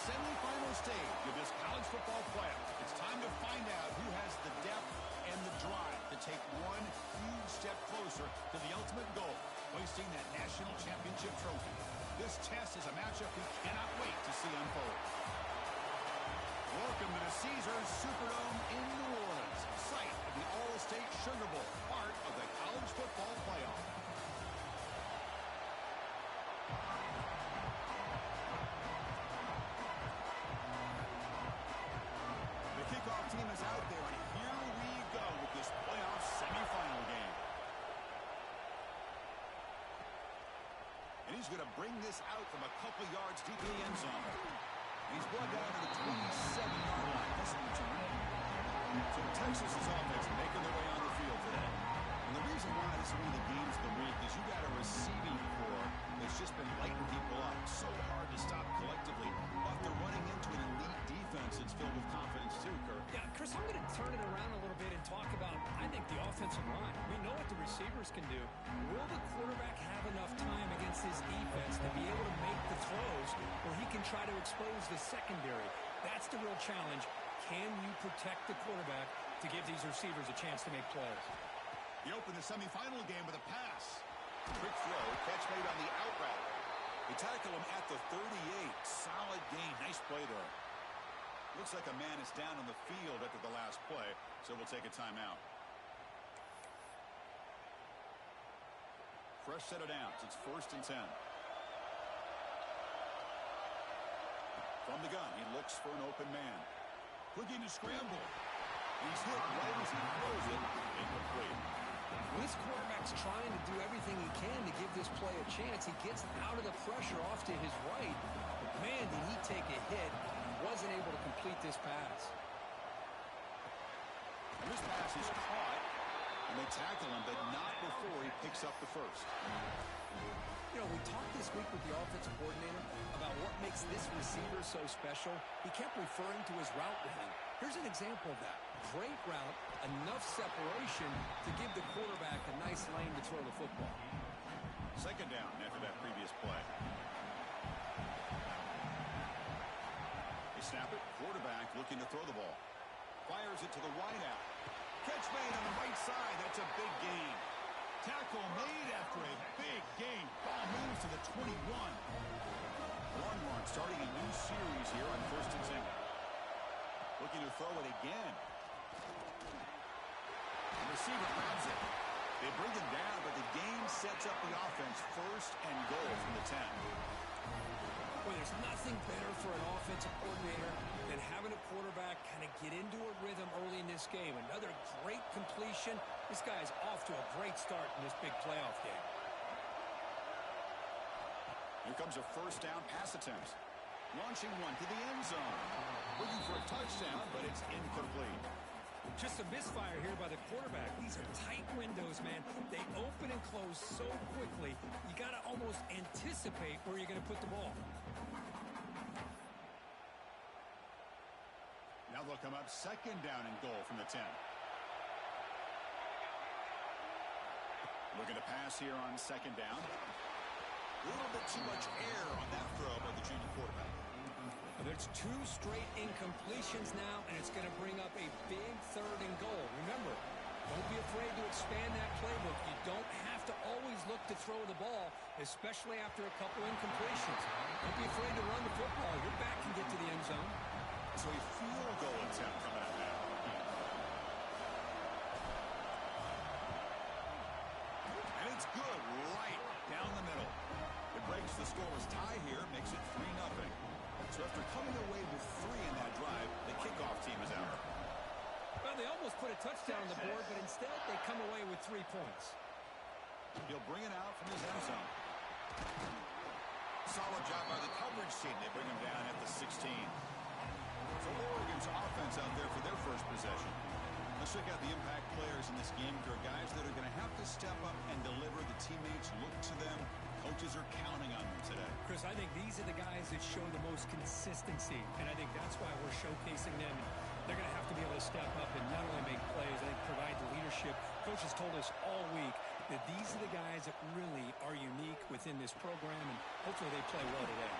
semifinal stage of this college football playoff. It's time to find out who has the depth and the drive to take one huge step closer to the ultimate goal, hoisting that national championship trophy. This test is a matchup we cannot wait to see unfold. Welcome to the Caesars Superdome in New Orleans, site of the All-State Sugar Bowl, part of the college football playoff. The kickoff team is out there, and here we go with this playoff semifinal game. And he's going to bring this out from a couple yards deep in the end zone. He's brought down to the 27-yard line. This return. So Texas's offense making their way on the field today. And the reason why this is one of the games of the week is you got a receiving core that's just been lighting people up. So hard to stop collectively. But they're running into an elite defense that's filled with confidence too, Kirk. Yeah, Chris, I'm going to turn it around a little bit and talk about, I think, the offensive line. We know what the receivers can do. Will the quarterback have enough time against his defense to be able to make the throws where he can try to expose the secondary? That's the real challenge. Can you protect the quarterback to give these receivers a chance to make plays? He opened the semifinal game with a pass. Quick throw, catch made on the out route. They tackle him at the 38. Solid gain. Nice play there. Looks like a man is down on the field after the last play, so we'll take a timeout. Fresh set of downs. It's 1st and 10. From the gun, he looks for an open man. Looking to scramble. He's hit right as he throws it. Incomplete. When this quarterback's trying to do everything he can to give this play a chance, he gets out of the pressure off to his right. But man, did he take a hit. Wasn't able to complete this pass. And this pass is caught, and they tackle him, but not before he picks up the first. You know, we talked this week with the offensive coordinator about what makes this receiver so special. He kept referring to his route running. Here's an example of that. Great route, enough separation to give the quarterback a nice lane to throw the football. 2nd down after that previous play. They snap it. Quarterback looking to throw the ball. Fires it to the wideout. Catch made on the right side. That's a big gain. Tackle made after a big gain. Ball moves to the 21. Longhorn starting a new series here on 1st and 10. Looking to throw it again. The receiver grabs it. They bring him down, but the game sets up the offense 1st and goal from the 10. Boy, there's nothing better for an offensive coordinator than having a quarterback kind of get into a rhythm early in this game. Another great completion. This guy's off to a great start in this big playoff game. Here comes a 1st down pass attempt. Launching one to the end zone. Looking for a touchdown, but it's incomplete. Just a misfire here by the quarterback. These are tight windows, man. They open and close so quickly, you got to almost anticipate where you're going to put the ball. Now they'll come up 2nd down and goal from the 10. Looking to pass here on 2nd down. A little bit too much air on that throw by the junior quarterback. There's 2 straight incompletions now, and it's going to bring up a big 3rd and goal. Remember, don't be afraid to expand that playbook. You don't have to always look to throw the ball, especially after a couple incompletions. Don't be afraid to run the football. Your back can get to the end zone. So a field goal attempt coming up now. And it's good right down the middle. It breaks the scoreless tie here, makes it 3-0. So after coming away with 3 in that drive, the kickoff team is out. Well, they almost put a touchdown on the board, but instead they come away with 3 points. He'll bring it out from his end zone. Solid job by the coverage team. They bring him down at the 16. So Oregon's offense out there for their first possession. Let's check out the impact players in this game. There are guys that are going to have to step up and deliver. The teammates look to them. Coaches are counting on them today. Chris, I think these are the guys that show the most consistency, and I think that's why we're showcasing them. They're going to have to be able to step up and not only make plays, I think provide the leadership. Coach has told us all week that these are the guys that really are unique within this program, and hopefully they play well today.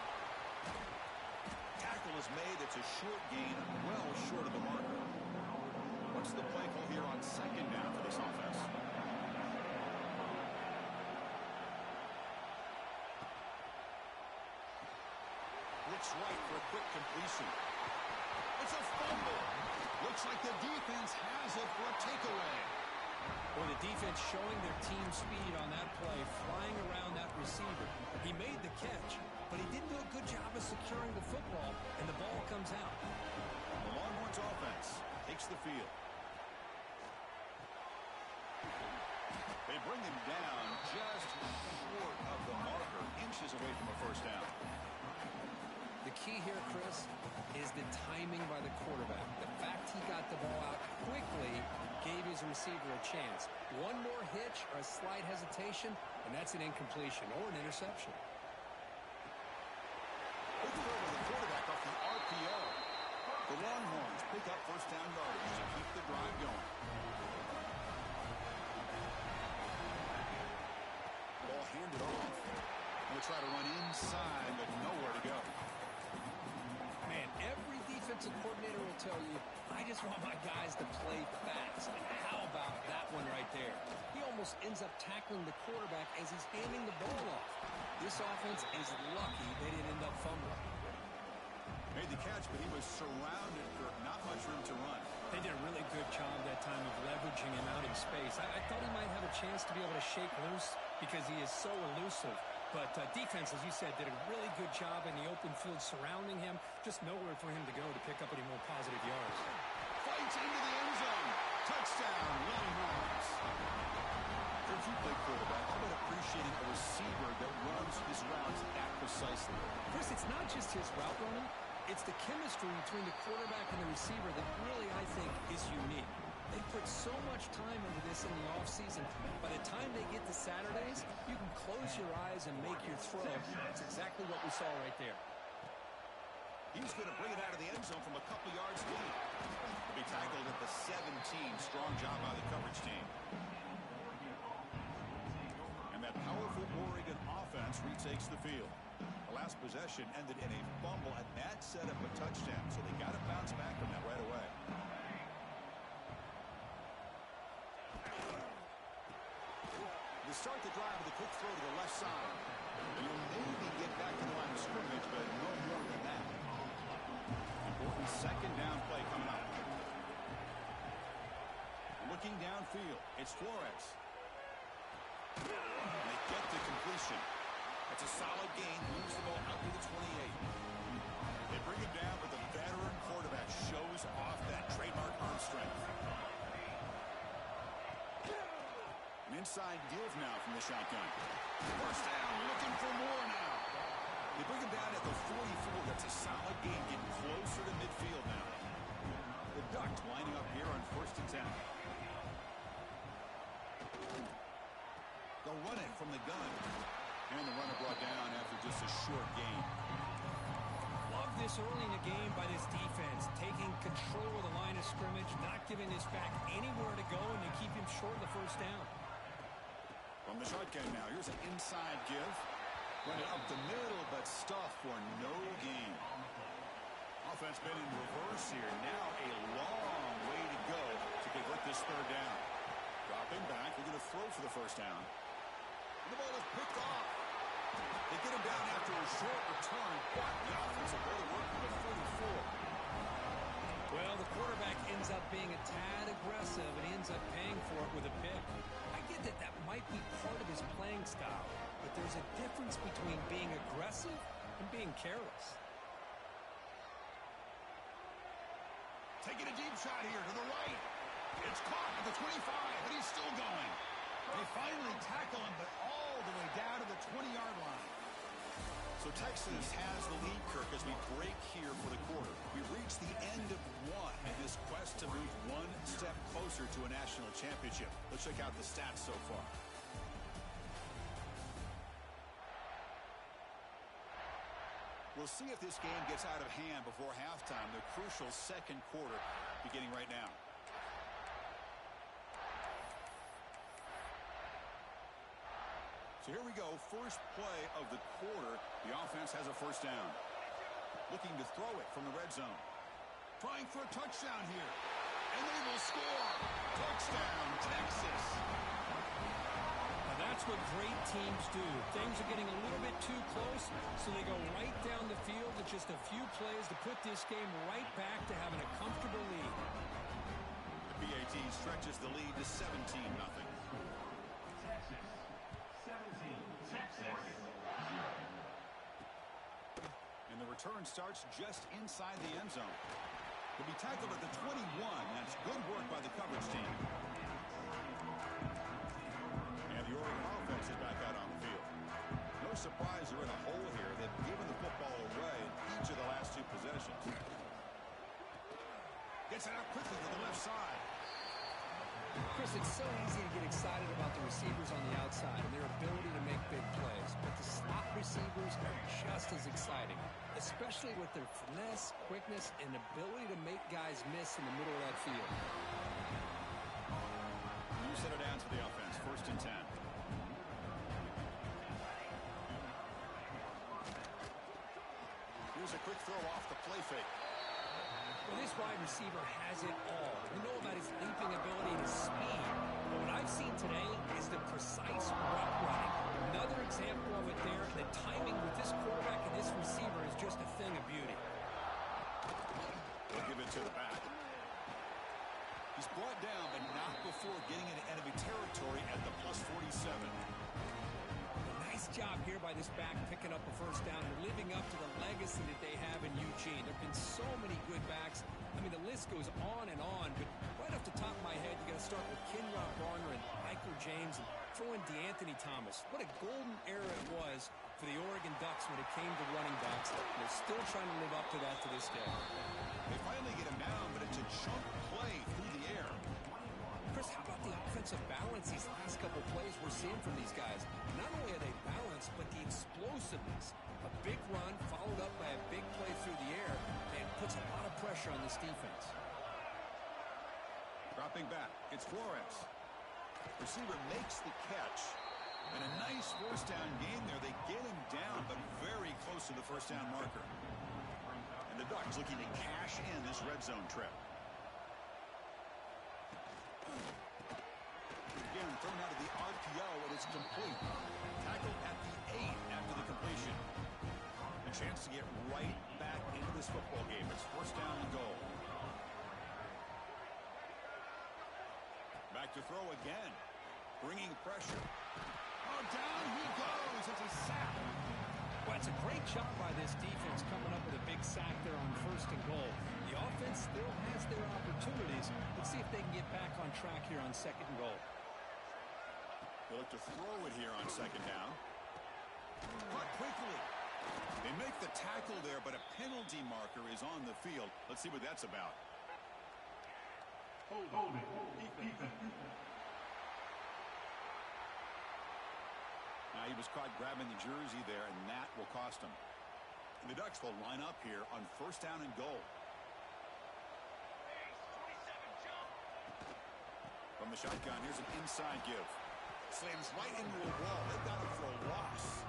Tackle is is made. It's a short gain, well short of the marker. What's the play call here on second down for this offense? Looks right for a quick completion. It's a fumble. Looks like the defense has it for a takeaway. Well, the defense showing their team speed on that play, flying around that receiver. He made the catch, but he didn't do a good job of securing the football, and the ball comes out. The Longhorns offense takes the field. They bring him down just short of the marker, inches away from a first down. The key here, Chris, is the timing by the quarterback. The fact he got the ball out quickly gave his receiver a chance. One more hitch or a slight hesitation, and that's an incompletion or an interception. They throw to the quarterback off the RPO. The Longhorns pick up first down yardage to keep the drive going. Ball handed off. We'll try to run inside, but nowhere to go. Man, every defensive coordinator will tell you, I just want my guys to play fast. And how about that one right there? He almost ends up tackling the quarterback as he's handing the ball off. This offense is lucky they didn't end up fumbling. Made the catch, but he was surrounded for not much room to run. They did a really good job that time of leveraging him out in space. I thought he might have a chance to be able to shake loose because he is so elusive. But defense, as you said, did a really good job in the open field surrounding him. Just nowhere for him to go to pick up any more positive yards. Fights into the end zone. Touchdown, Longhorns. If you play quarterback, how about appreciating a receiver that runs his routes that precisely? Chris, it's not just his route running. It's the chemistry between the quarterback and the receiver that really, I think, is unique. They put so much time into this in the offseason. By the time they get to Saturdays, you can close your eyes and make your throw. That's exactly what we saw right there. He's going to bring it out of the end zone from a couple yards deep. He'll be tackled at the 17. Strong job by the coverage team. And that powerful Oregon offense retakes the field. The last possession ended in a fumble, and that set up a touchdown. So they got to bounce back from that right away. To start the drive with a quick throw to the left side. You'll maybe get back to the line of scrimmage, but no more than that. Important second down play coming up. Looking downfield, it's Flores. And they get the completion. That's a solid gain, moves the ball out to the 28. They bring it down, but the veteran quarterback shows off that trademark arm strength. Inside deals now from the shotgun. First down, looking for more now. They bring him down at the 44. That's a solid gain, getting closer to midfield now. The Ducks lining up here on 1st and 10. They'll run it from the gun. And the runner brought down after just a short gain. Love this early in the game by this defense. Taking control of the line of scrimmage, not giving this back anywhere to go, and they keep him short of the first down. From the shotgun now, here's an inside give. Run it up the middle, but stuffed for no gain. Offense been in reverse here. Now a long way to go to convert this third down. Dropping back, they're going to throw for the first down. And the ball is picked off. They get him down after a short return, but the offensive go to work with a 44. Well, the quarterback ends up being a tad aggressive, and he ends up paying for it with a pick. I get that that might be part of his playing style, but there's a difference between being aggressive and being careless. Taking a deep shot here to the right. It's caught at the 25, but he's still going. They finally tackle him, but all the way down to the 20-yard line. So Texas has the lead, Kirk, as we break here for the quarter. We've reached the end of one in this quest to move one step closer to a national championship. Let's check out the stats so far. We'll see if this game gets out of hand before halftime, the crucial second quarter beginning right now. So here we go, first play of the quarter. The offense has a first down. looking to throw it from the red zone. Trying for a touchdown here. And they will score. Touchdown, Texas. Now that's what great teams do. Things are getting a little bit too close, so they go right down the field with just a few plays to put this game right back to having a comfortable lead. The PAT stretches the lead to 17-0. And the return starts just inside the end zone. He'll be tackled at the 21. That's good work by the coverage team. And the Oregon offense is back out on the field. No surprise they're in a hole here. They've given the football away in each of the last two possessions. Gets it out quickly to the left side. Chris, it's so easy to get excited about the receivers on the outside and their ability to make big plays, but the slot receivers are just as exciting, especially with their finesse, quickness, and ability to make guys miss in the middle of that field. You set it down to the offense, 1st and 10. Here's a quick throw off the play fake. Well, this wide receiver has it all. We know about his leaping ability and his speed. But what I've seen today is the precise route running. Another example of it there. The timing with this quarterback and this receiver is just a thing of beauty. They'll give it to the back. He's brought down, but not before getting into enemy territory at the +47. Nice job here by this back picking up a first down and living up to the legacy that they have in Eugene. There have been so many good backs. I mean, the list goes on, but right off the top of my head, you got to start with Kinrod Garner and Michael James and throw in DeAnthony Thomas. What a golden era it was for the Oregon Ducks when it came to running backs. They're still trying to live up to that to this day. They finally get him down, but it's a chunk play through the air. Chris, how about the offensive balance these last couple plays we're seeing from these guys? Not only are they balanced, but the explosiveness. A big run followed up by a big play through the air, and puts a lot of pressure on this defense. Dropping back, it's Flores. Receiver makes the catch. And a nice first down gain there. They get him down, but very close to the first down marker. And the Ducks looking to cash in this red zone trip. Again, thrown out of the RPO, and it's complete. Tackled at the 8 after the completion. A chance to get right back into this football game. It's first down and goal. Back to throw again. Bringing pressure. Oh, down he goes. It's a sack. Well, it's a great job by this defense coming up with a big sack there on 1st and goal. The offense still has their opportunities. Let's see if they can get back on track here on 2nd and goal. They look to throw it here on 2nd down. Caught quickly. They make the tackle there, but a penalty marker is on the field. Let's see what that's about. Hold it. Now he was caught grabbing the jersey there, and that will cost him. And the Ducks will line up here on 1st down and goal. From the shotgun, here's an inside give. Slams right into a wall. They've got him for a loss.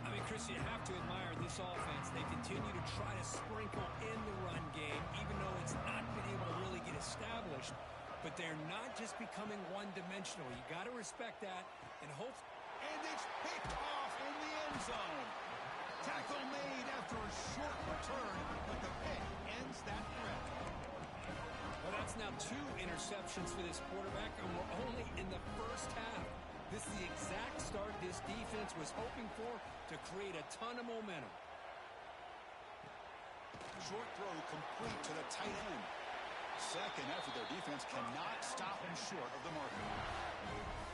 I mean, Chris, you have to admire this offense. They continue to try to sprinkle in the run game, even though it's not been able to really get established. But they're not just becoming one-dimensional. You got to respect that and hope. And it's picked off in the end zone. Tackle made after a short return, but the pick ends that threat. Well, that's now 2 interceptions for this quarterback, and we're only in the first half. This is the exact start this defense was hoping for to create a ton of momentum. Short throw complete to the tight end. Second after their defense cannot stop him short of the marker.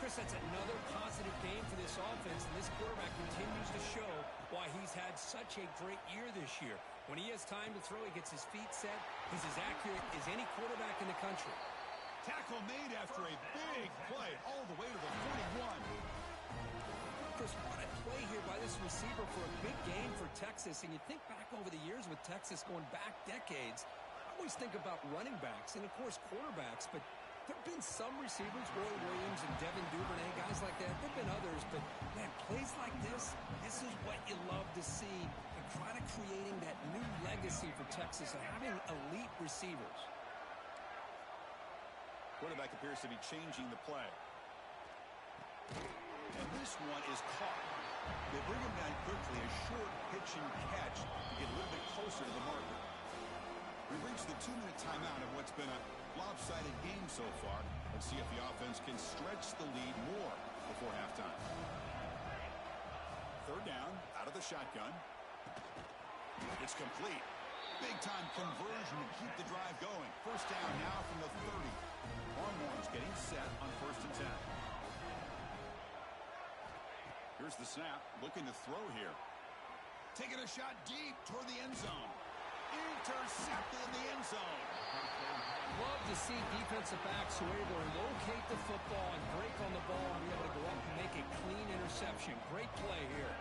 Chris, that's another positive game for this offense, and this quarterback continues to show why he's had such a great year this year. When he has time to throw, he gets his feet set. He's as accurate as any quarterback in the country. Tackle made after a big play all the way to the 41. Chris, what a play here by this receiver for a big game for Texas. And you think back over the years with Texas going back decades, I always think about running backs and, of course, quarterbacks. But there have been some receivers, Roy Williams and Devin Duvernay, guys like that. There have been others. But, man, plays like this is what you love to see. And kind of creating that new legacy for Texas of having elite receivers. Quarterback appears to be changing the play. And this one is caught. They bring him down quickly, a short pitch and catch to get a little bit closer to the marker. We reached the 2-minute timeout of what's been a lopsided game so far. Let's see if the offense can stretch the lead more before halftime. Third down, out of the shotgun. It's complete. Big-time conversion to keep the drive going. First down now from the 30. Longhorns getting set on 1st and 10. Here's the snap, looking to throw here. Taking a shot deep toward the end zone. Intercepted in the end zone. Love to see defensive backs who are able to locate the football and break on the ball and be able to go up and make a clean interception. Great play here.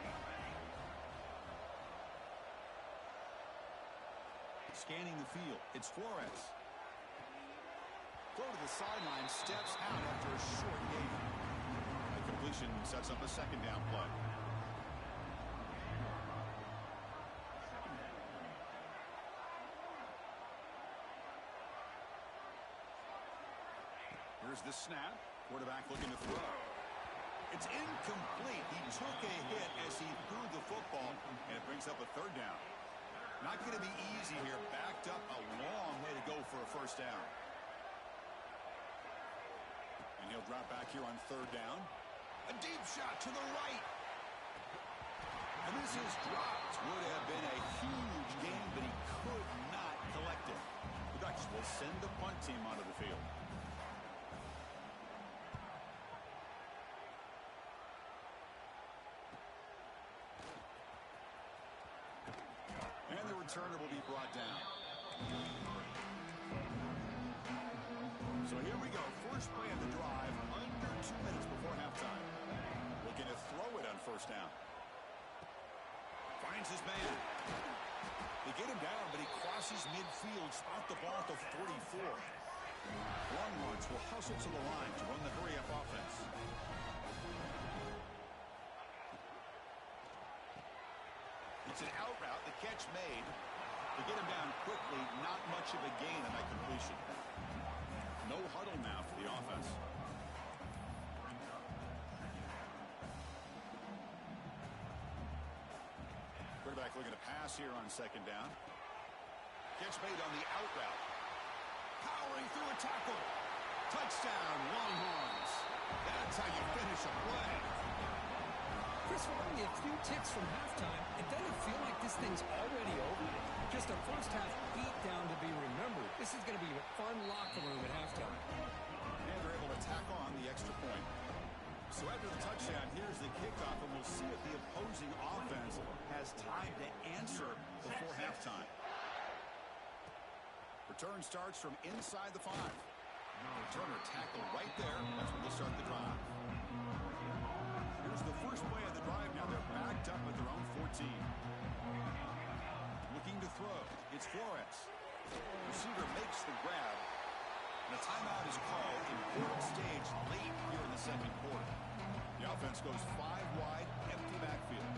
Scanning the field, it's Flores. Throw to the sideline, steps out after a short gain. The completion sets up a second down play. Here's the snap. Quarterback looking to throw. It's incomplete. He took a hit as he threw the football, and it brings up a third down. Not going to be easy here. Backed up a long way to go for a first down. And he'll drop back here on third down. A deep shot to the right. And this is dropped. Would have been a huge gain, but he could not collect it. The Ducks will send the punt team onto the field. And the returner will be brought down. So here we go. First play of the drive, under 2 minutes before halftime. Looking to throw it on first down. Finds his man. They get him down, but he crosses midfield, spot the ball at the 44. Longhorns will hustle to the line to run the hurry-up offense. It's an out route, the catch made. They get him down quickly, not much of a gain on that completion. No huddle now for the offense. Quarterback looking to pass here on second down. Catch made on the out route. Powering through a tackle. Touchdown, Longhorns. That's how you finish a play. Chris, we're only a few ticks from halftime. It doesn't feel like this thing's already over. Just a first-half beatdown to be remembered. This is going to be a fun locker room at halftime. And they're able to tack on the extra point. So after the touchdown, here's the kickoff, and we'll see if the opposing offense has time to answer before halftime. Return starts from inside the 5. Returner tackle right there. That's when they'll start the drive. Here's the first play of the drive now. They're backed up at their own 14. Looking to throw. It's Flores. Receiver makes the grab. And a timeout is called. Important stage late here in the second quarter. The offense goes 5 wide, empty backfield.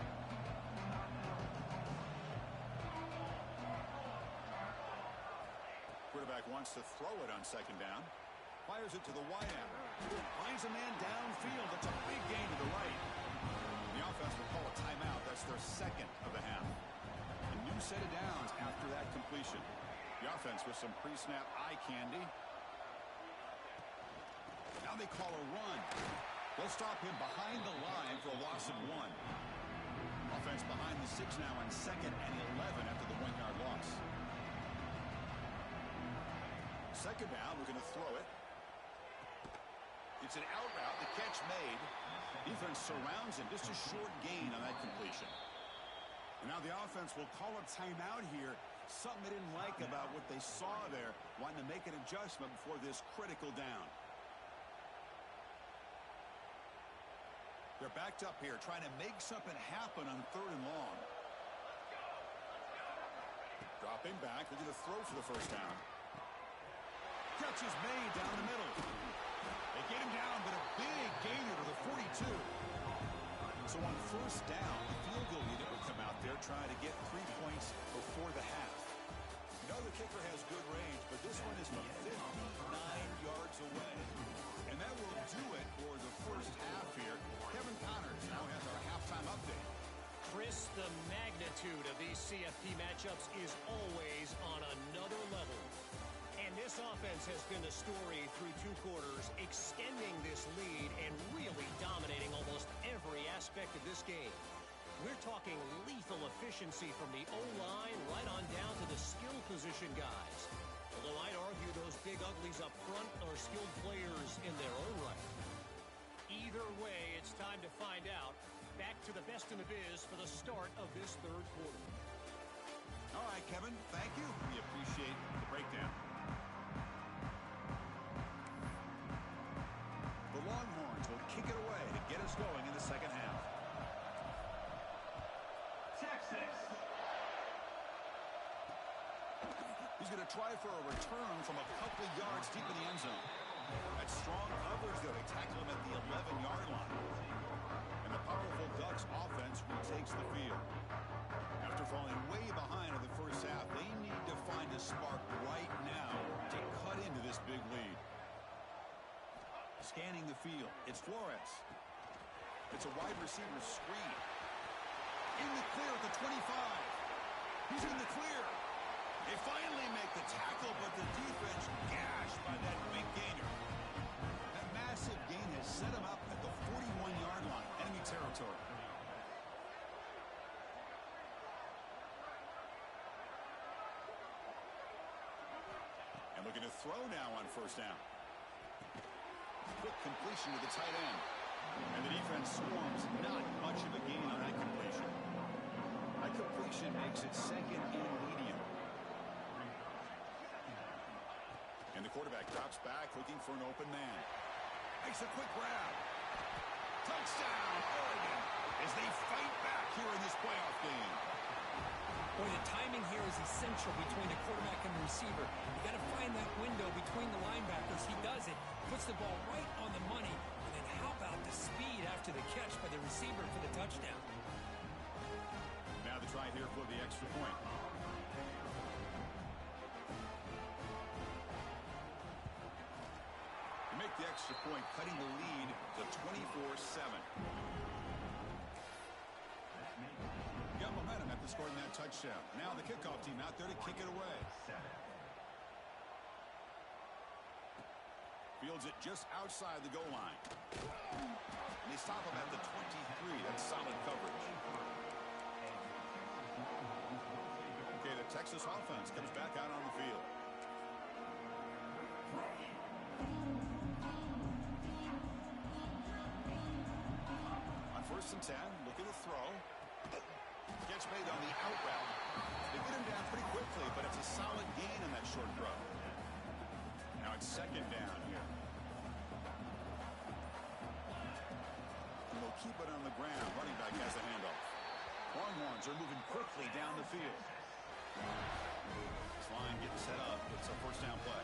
Quarterback wants to throw it on second down. Fires it to the wideout. Finds a man downfield. That's a big gain to the right. The offense will call a timeout. That's their second of the half. A new set of downs after that completion. The offense with some pre-snap eye candy. Now they call a run. They'll stop him behind the line for a loss of 1. Offense behind the 6 now on second and 11 after the 1-yard loss. Second down, we're going to throw it. It's an out route, the catch made. Defense surrounds him, just a short gain on that completion. And now the offense will call a timeout here. Something they didn't like about what they saw there, wanting to make an adjustment before this critical down. They're backed up here, trying to make something happen on third and long. Dropping back, looking to throw for the first down. Catch is made down the middle. They get him down, but a big gainer to the 42. So on first down, the field goal unit will come out there trying to get 3 points before the half. You know the kicker has good range, but this one is from 59 yards away. And that will do it for the first half here. Kevin Connors now has our halftime update. Chris, the magnitude of these CFP matchups is always on another level. And this offense has been the story through 2 quarters, extending this lead and really dominating almost every aspect of this game. We're talking lethal efficiency from the O-line right on down to the skill position guys. Although I'd argue those big uglies up front are skilled players in their own right. Either way, it's time to find out. Back to the best in the biz for the start of this 3rd quarter. All right, Kevin, thank you. We appreciate the breakdown. The Longhorns will kick it away to get us going in the second half. Texas. He's going to try for a return from a couple of yards deep in the end zone. That strong coverage, though, they tackle him at the 11-yard line. And the powerful Ducks offense retakes the field. After falling way behind in the first half, they need to find a spark right now to cut into this big lead. Scanning the field, it's Flores. It's a wide receiver screen. In the clear at the 25. He's in the clear. They finally make the tackle, but the defense gashed by that big gainer. That massive gain has set him up at the 41-yard line, enemy territory. And looking to throw now on first down. Quick completion to the tight end. And the defense swarms, not much of a gain on that completion. That completion makes it second and medium. And the quarterback drops back looking for an open man. Makes a quick grab. Touchdown, Oregon, as they fight back here in this playoff game. Boy, the timing here is essential between the quarterback and the receiver. You got to find that window between the linebackers. He does it, puts the ball right on the money, and then how about the speed after the catch by the receiver for the touchdown? Now the try here for the extra point. To make the extra point, cutting the lead to 24-7. Got momentum after scoring that touchdown. Now the kickoff team out there to kick it away. Fields it just outside the goal line. And they stop him at the 23. That's solid coverage. Okay, the Texas offense comes back out on the field. On 1st and 10, looking to throw. Catch made on the out route. They get him down pretty quickly, but it's a solid gain on that short throw. Now it's 2nd down here. And they'll keep it on the ground. Running back has the handoff. Longhorns are moving quickly down the field. This line getting set up. It's a 1st down play.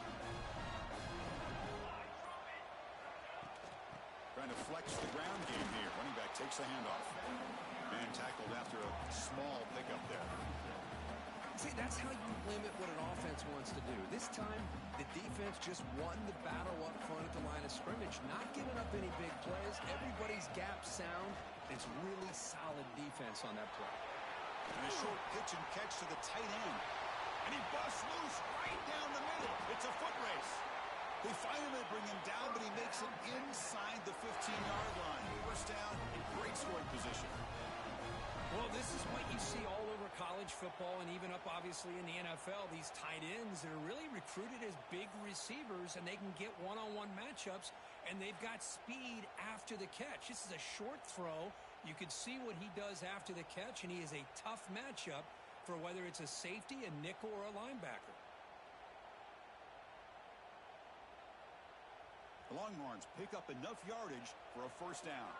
Trying to flex the ground game here. Running back takes the handoff. Man tackled after a small pickup there. See, that's how you limit what an offense wants to do. This time, the defense just won the battle up front at the line of scrimmage, not giving up any big plays. Everybody's gap sound. It's really solid defense on that play. And a short pitch and catch to the tight end. And he busts loose right down the middle. It's a foot race. They finally bring him down, but he makes it inside the 15-yard line. 1st down in great scoring position. Well, this is what you see all over college football and even up, obviously, in the NFL. These tight ends that are really recruited as big receivers, and they can get one-on-one matchups, and they've got speed after the catch. This is a short throw. You can see what he does after the catch, and he is a tough matchup for whether it's a safety, a nickel, or a linebacker. The Longhorns pick up enough yardage for a 1st down.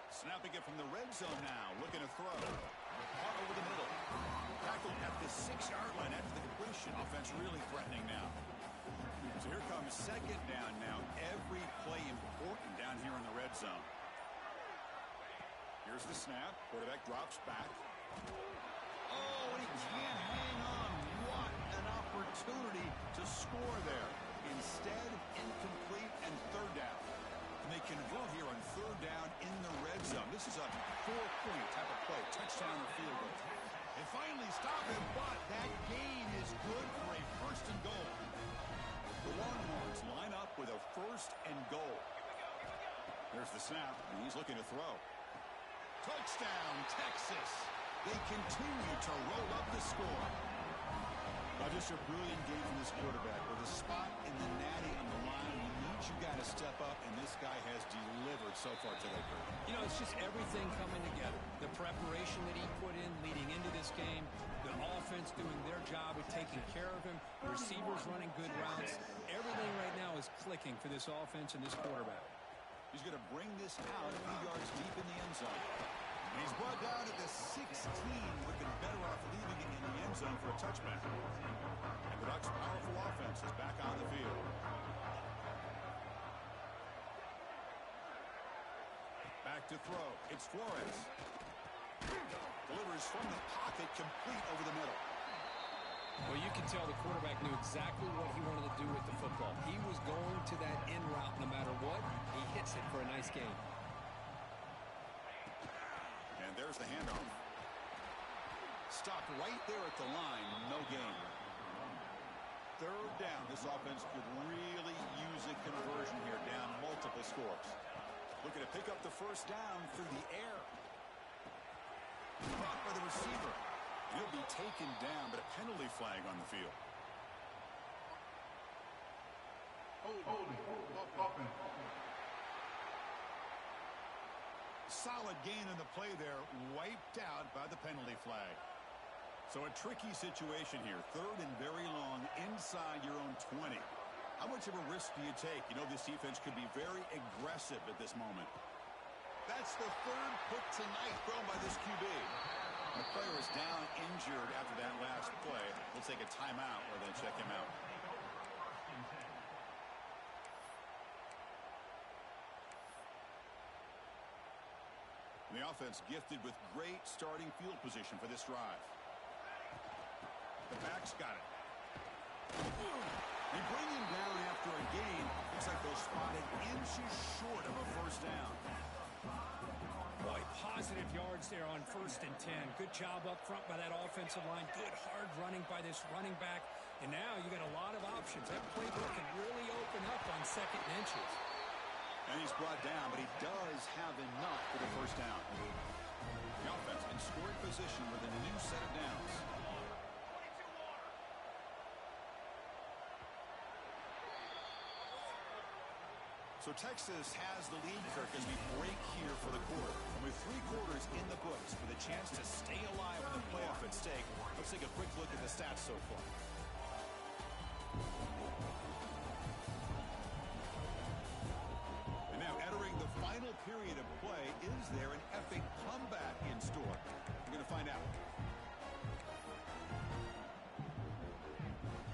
Snapping it from the red zone now. Looking to throw. Caught over the middle. Tackled at the 6-yard line after the completion. Offense really threatening now. So here comes second down now. Every play important down here in the red zone. Here's the snap. Quarterback drops back. Oh, and he can't hang on. What an opportunity to score there. Instead, incomplete and third down. And they convert here on third down in the red zone. This is a 4-point type of play. Touchdown or field goal. They finally stop him, but that gain is good for a first and goal. The Longhorns line up with a first and goal. There's the snap, and he's looking to throw. Touchdown, Texas. They continue to roll up the score. Just a brilliant game from this quarterback. With a spot in the natty on the line, he needs you guys to step up, and this guy has delivered so far today, Kurt. You know, it's just everything coming together. The preparation that he put in leading into this game, the offense doing their job of taking care of him, the receivers running good routes. Everything right now is clicking for this offense and this quarterback. He's going to bring this out a few yards deep in the end zone. And he's brought down at the 16. Would have been better off leaving it in the end zone for a touchback. And the Ducks' powerful offense is back on the field. Back to throw. It's Flores. Delivers from the pocket, complete over the middle. Well, you can tell the quarterback knew exactly what he wanted to do with the football. He was going to that in route no matter what. He hits it for a nice gain. And there's the handoff. Stopped right there at the line. No gain. Third down. This offense could really use a conversion here, down multiple scores. Looking to pick up the first down through the air. Caught by the receiver. He'll be taken down, but a penalty flag on the field. Solid gain in the play there, wiped out by the penalty flag. So a tricky situation here. Third and very long inside your own 20. How much of a risk do you take? You know this defense could be very aggressive at this moment. That's the third pick tonight thrown by this QB. The player is down injured after that last play. We'll take a timeout or then check him out. And the offense gifted with great starting field position for this drive. The back's got it. They bring him down after a gain. Looks like they're spotted inches short of a first down. Boy, positive yards there on 1st and 10. Good job up front by that offensive line. Good hard running by this running back. And now you got a lot of options. That playbook can really open up on 2nd and inches. And he's brought down, but he does have enough for the first down. The offense in scoring position with a new set of downs. So Texas has the lead, Kirk, as we break here for the quarter. And with 3 quarters in the books with a chance to stay alive with the playoff at stake, let's take a quick look at the stats so far. And now entering the final period of play, is there an epic comeback in store? We're going to find out.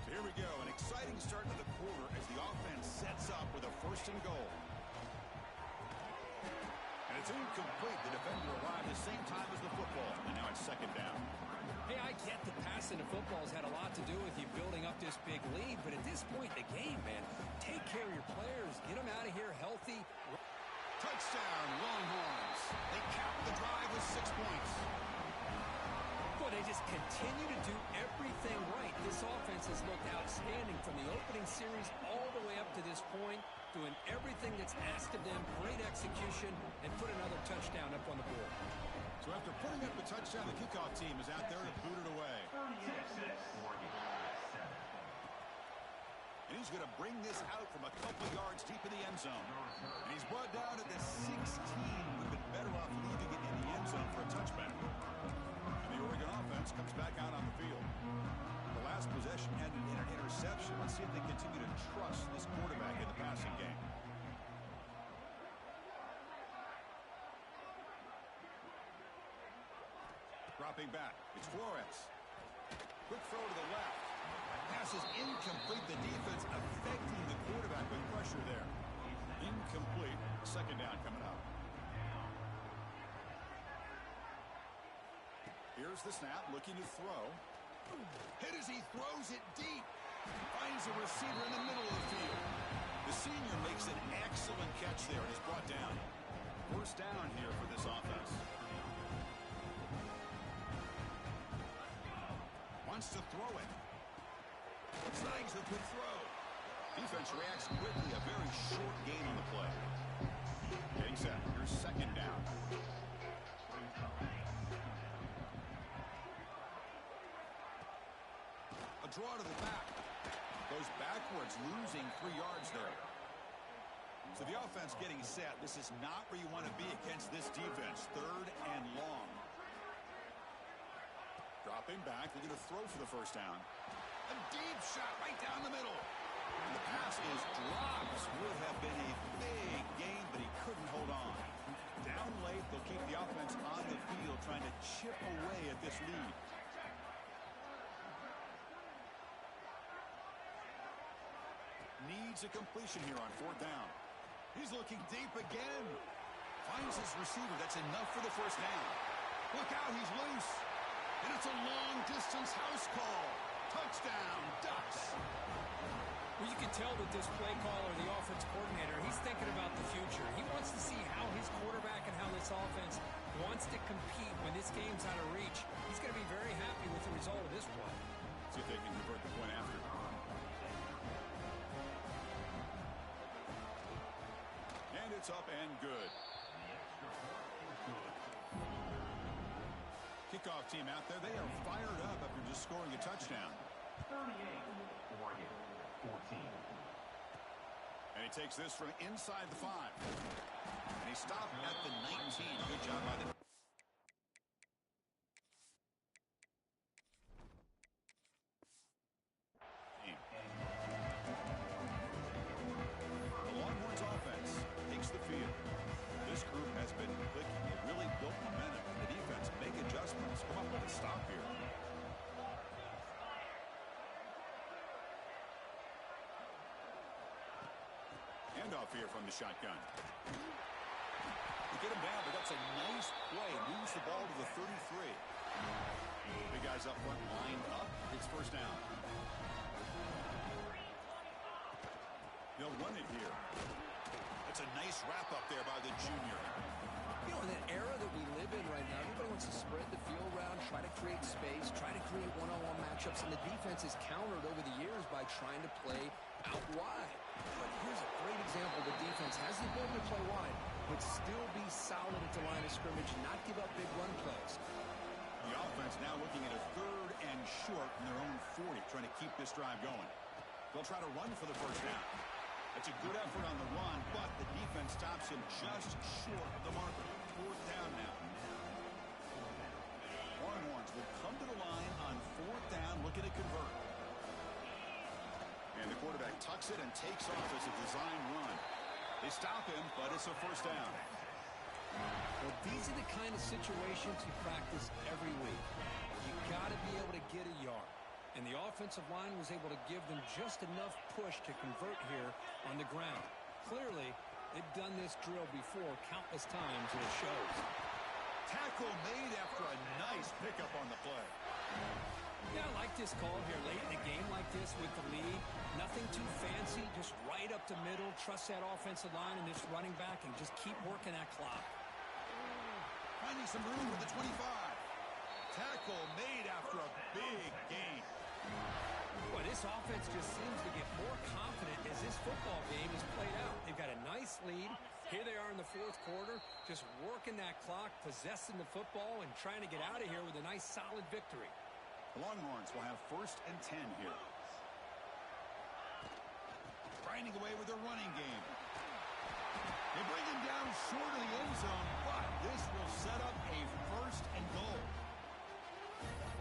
So here we go, an exciting start to the quarter as the offense sets up with a first and goal. And it's incomplete. The defender arrived at the same time as the football, and now it's 2nd down. Hey, I get the passing of football's had a lot to do with you building up this big lead, but at this point in the game, man, take care of your players. Get them out of here healthy. Touchdown, Longhorns. They cap the drive with 6 points. Boy, they just continue to do everything right. This offense has looked outstanding from the opening series all the way up to this point, doing everything that's asked of them, great execution, and put another touchdown up on the board. So after putting up a touchdown, the kickoff team is out there to boot it away. And he's going to bring this out from a couple yards deep in the end zone. And he's brought down at the 16. Would have been better off leaving it in the end zone for a touchback. And the Oregon offense comes back out on the field. The last possession ended in an interception. Let's see if they continue to trust this quarterback in the passing game. Dropping back. It's Flores. Quick throw to the left. pass is incomplete. The defense affecting the quarterback with pressure there. Incomplete. Second down coming up. Here's the snap, looking to throw. Hit as he throws it deep. Finds a receiver in the middle of the field. The senior makes an excellent catch there and is brought down. First down here for this offense. Wants to throw it. Snags a good throw. Defense reacts quickly. A very short gain on the play. Getting set. Here's second down. A draw to the back. Goes backwards, losing 3 yards there. So the offense getting set. This is not where you want to be against this defense. Third and long. Dropping back. They're going to throw for the first down. A deep shot right down the middle. And the pass is dropped. Would have been a big gain, but he couldn't hold on. Down late, they'll keep the offense on the field trying to chip away at this lead. Needs a completion here on fourth down. He's looking deep again. Finds his receiver. That's enough for the first down. Look out, he's loose. And it's a long-distance house call. Touchdown, Ducks. Well, you can tell with this play caller, the offense coordinator, he's thinking about the future. He wants to see how his quarterback and how this offense wants to compete when this game's out of reach. He's going to be very happy with the result of this play. See if they can convert the point after. And it's up and good. Kickoff team out there. They are fired up after just scoring a touchdown. 38, Oregon, 14. And he takes this from inside the 5. And he stopped at the 19. Good job by the team. The Longhorns offense takes the field. This group has been clicking. They've really built momentum. The defense make adjustments. Come up with a stop here. Handoff here from the shotgun. They get him down, but that's a nice play. Moves the ball to the 33. Big guys up front, lined up. It's first down. They'll run it here. It's a nice wrap up there by the junior. You know, in that era that we live in right now, everybody wants to spread the field around, try to create space, try to create one-on-one matchups, and the defense is countered over the years by trying to play out wide. But here's a great example. The defense has the ability to play wide, but still be solid at the line of scrimmage and not give up big run plays. The offense now looking at a third and short from their own 40, trying to keep this drive going. They'll try to run for the first down. That's a good effort on the run, but the defense stops him just short of the marker. Fourth down now. Longhorns will come to the line on fourth down, looking to convert. And the quarterback tucks it and takes off as a design run. They stop him, but it's a first down. Well, these are the kind of situations you practice every week. You got to be able to get a yard. And the offensive line was able to give them just enough push to convert here on the ground. Clearly, they've done this drill before countless times, and it shows. Tackle made after a nice pickup on the play. Yeah, I like this call here late in a game like this with the lead. Nothing too fancy, just right up the middle. Trust that offensive line and this running back and just keep working that clock. Finding some room with the 25. Tackle made after a big gain. Boy, this offense just seems to get more confident as this football game is played out. They've got a nice lead. Here they are in the fourth quarter, just working that clock, possessing the football, and trying to get out of here with a nice, solid victory. The Longhorns will have first and 10 here. Grinding away with their running game. They bring him down short of the end zone, but this will set up a first and goal.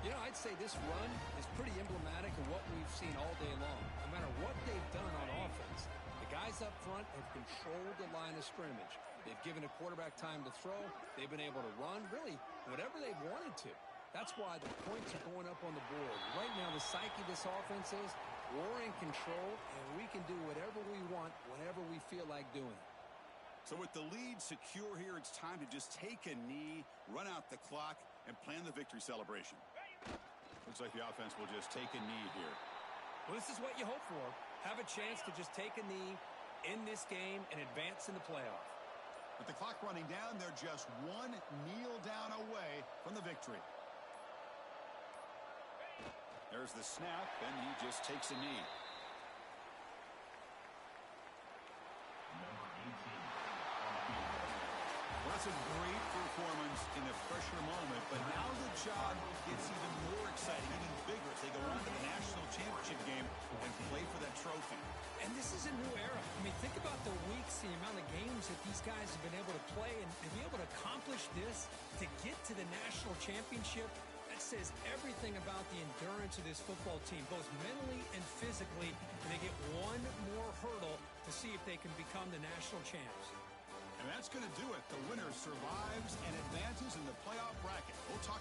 You know, I'd say this run is pretty emblematic of what we've seen all day long. No matter what they've done on offense, the guys up front have controlled the line of scrimmage. They've given a quarterback time to throw. They've been able to run, really, whatever they've wanted to. That's why the points are going up on the board. Right now, the psyche of this offense is we're in control, and we can do whatever we want, whenever we feel like doing it. So with the lead secure here, it's time to just take a knee, run out the clock, and plan the victory celebration. Looks like the offense will just take a knee here. Well, this is what you hope for. Have a chance to just take a knee in this game and advance in the playoff. With the clock running down, they're just one kneel down away from the victory. There's the snap, and he just takes a knee. Number 18. Well, that's a great performance in the pressure moment, but now the job gets even more exciting, even bigger as they go on to the national championship game and play for that trophy. And this is a new era. I mean, think about the weeks, the amount of games that these guys have been able to play, and to be able to accomplish this, to get to the national championship, that says everything about the endurance of this football team, both mentally and physically, and they get one more hurdle to see if they can become the national champs. And that's going to do it. The winner survives and advances in the playoff bracket. We'll talk